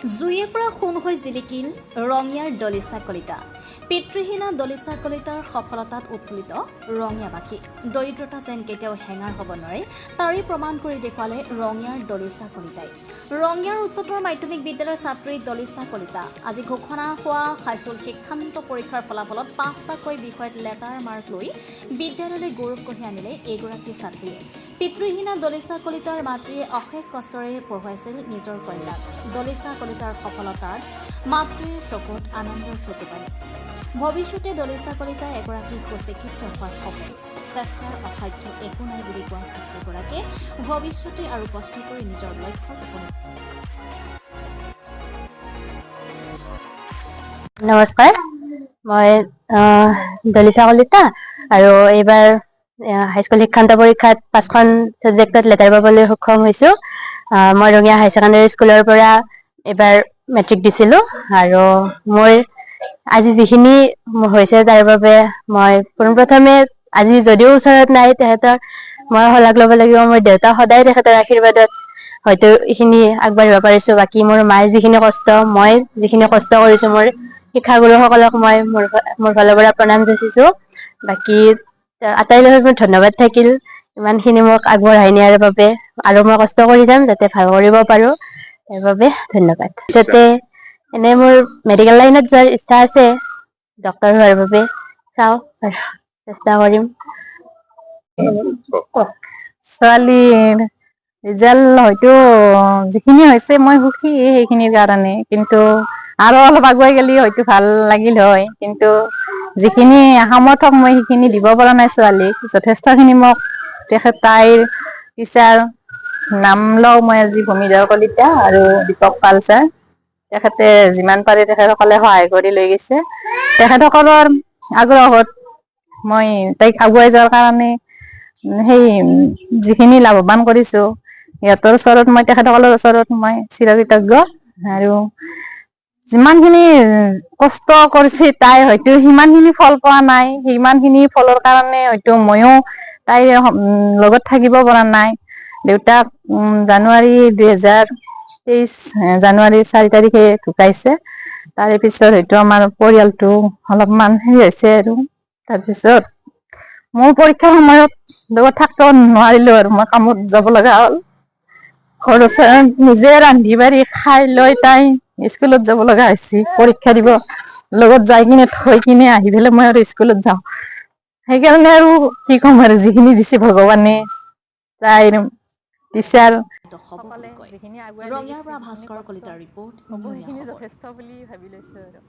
জুইৰ পৰা সোণ হৈ জিলিকিল ৰঙিয়াৰ দলিচা কলিতা। পিতৃহীনা দলিচা কলিতাৰ সফলতাত উৎফুল্লিত ৰঙিয়াবাসী। দৰিদ্ৰতা যেন কেতিয়াও হেঙাৰ হ'ব নোৱাৰে, তাৰেই প্ৰমাণ কৰি দেখুৱালে ৰঙিয়াৰ দলিচা কলিতাই। ৰঙিয়াৰ উচ্চতৰ মাধ্যমিক বিদ্যালয়ৰ ছাত্ৰী দলিচা কলিতা আজি ঘোষণা হোৱা হাইস্কুল শিক্ষান্ত পৰীক্ষাৰ ফলাফলত 5টাকৈ বিষয়ত লেটাৰ মাৰ্ক লৈ বিদ্যালয়লৈ গৌৰৱ কঢ়িয়াই আনিলে এইগৰাকী ছাত্ৰীয়ে। পিতৃহীনা দলিচা কলিতাৰ মাতৃয়ে অশেষ কষ্টৰে পঢ়ুৱাইছিল নিজৰ কন্যাক। দলিচা কলিতাৰ সফলতাত মাতৃৰ চকুত আনন্দৰ চকুপানী। ভৱিষ্যতে দলিচা কলিতা এগৰাকী সুচিকিৎসক হোৱাৰ সপোন। চেষ্টাৰ অসাধ্য একো নাই বুলি কোৱা ছাত্ৰীগৰাকীয়ে ভৱিষ্যতে আৰু কষ্ট কৰি নিজৰ লক্ষ্যত উপনীত। নমস্কাৰ, মই দলিচা কলিতা আৰু এইবাৰ হাইস্কুল শিক্ষান্ত পৰীক্ষাত 5খন ছাবজেক্টত লেটাৰ পাবলৈ সক্ষম হৈছোঁ। মই ৰঙিয়া হাই ছেকেণ্ডেৰী স্কুলৰ পৰা এইবাৰ মেট্ৰিক দিছিলোঁ আৰু মোৰ আজি যিখিনি হৈছে তাৰ বাবে মই পোনপ্ৰথমে আজি যদিও ওচৰত নাই তেখেতৰ মই শলাগ ল'ব লাগিব। মোৰ দেউতা সদায় তেখেতৰ আশীৰ্বাদত হয়তো এইখিনি আগবাঢ়িব পাৰিছোঁ। বাকী মোৰ মায়ে যিখিনি কষ্ট, মই যিখিনি কষ্ট কৰিছোঁ, মোৰ শিক্ষাগুৰুসকলক মই মোৰ ফালৰ পৰা প্ৰণাম যাচিছোঁ। বাকী আটাইলৈকে মোৰ ধন্যবাদ থাকিল ইমানখিনি মোক আগবঢ়াই নিয়াৰ বাবে, আৰু মই কষ্ট কৰি যাম যাতে ভাল কৰিব পাৰোঁ, তাৰ বাবে ধন্যবাদ। পিছতে এনে মোৰ মেডিকেল লাইনত যোৱাৰ ইচ্ছা আছে, ডক্তৰ হোৱাৰ বাবে। চাওঁ আৰু চেষ্টা কৰিম। ছোৱালীৰ ৰিজাল্ট হয়তো যিখিনি হৈছে মই সুখী সেইখিনিৰ কাৰণে, কিন্তু আৰু অলপ আগুৱাই গেলি হয়তো ভাল লাগিল হয়, কিন্তু যিখিনি সামৰ্থক মই সেইখিনি দিব পৰা নাই ছোৱালীক। যথেষ্টখিনি মোক তাইৰ টিচাৰ নাম লওঁ মই আজি ভূমিধৰ কলিতা আৰু দীপক পাল ছাৰ, তেখেতে যিমান পাৰে তেখেতসকলে সহায় কৰি লৈ গৈছে। তেখেতসকলৰ আগ্ৰহত মই তাইক আগুৱাই যোৱাৰ কাৰণে সেই যিখিনি লাভৱান কৰিছোঁ, সিহঁতৰ ওচৰত মই তেখেতসকলৰ ওচৰত মই চিৰকৃতজ্ঞ। আৰু যিমানখিনি কষ্ট কৰিছে তাই হয়তো সিমানখিনি ফল পোৱা নাই, সিমানখিনি ফলৰ কাৰণে হয়তো ময়ো তাইৰ লগত থাকিব পৰা নাই। দেউতাক জানুৱাৰী 2023 জানুৱাৰী 4 তাৰিখে ঢুকাইছে। তাৰে পিছত হয়তো আমাৰ পৰিয়ালটো অলপমান হৈছে আৰু তাৰপিছত মোৰ পৰীক্ষাৰ সময়ত লগত থাকিব নোৱাৰিলো আৰু মই কামত যাব লগা হ'ল। ঘৰত নিজে ৰান্ধি বাঢ়ি খাই লৈ তাই স্কুলত যাব লগা হৈছে পৰীক্ষা দিব। লগত যাই কিনে থৈ কিনে আহি পেলাই মই আৰু স্কুলত যাওঁ। সেইকাৰণে আৰু কি ক'ম আৰু, যিখিনি দিছে ভগৱানে, তাইৰ টিচাৰ হ'ব সকলে বুলি কয়। যিখিনি আগুৱাই লৈ ৰঙিয়াৰ গৈছে, পৰা যিখিনি ভাস্কৰ কষ্ট কলিতাৰ ৰিপৰ্ট, হ'ব নিউজ সেইখিনি খবৰ। যথেষ্ট বুলি ভাবি লৈছোঁ আৰু।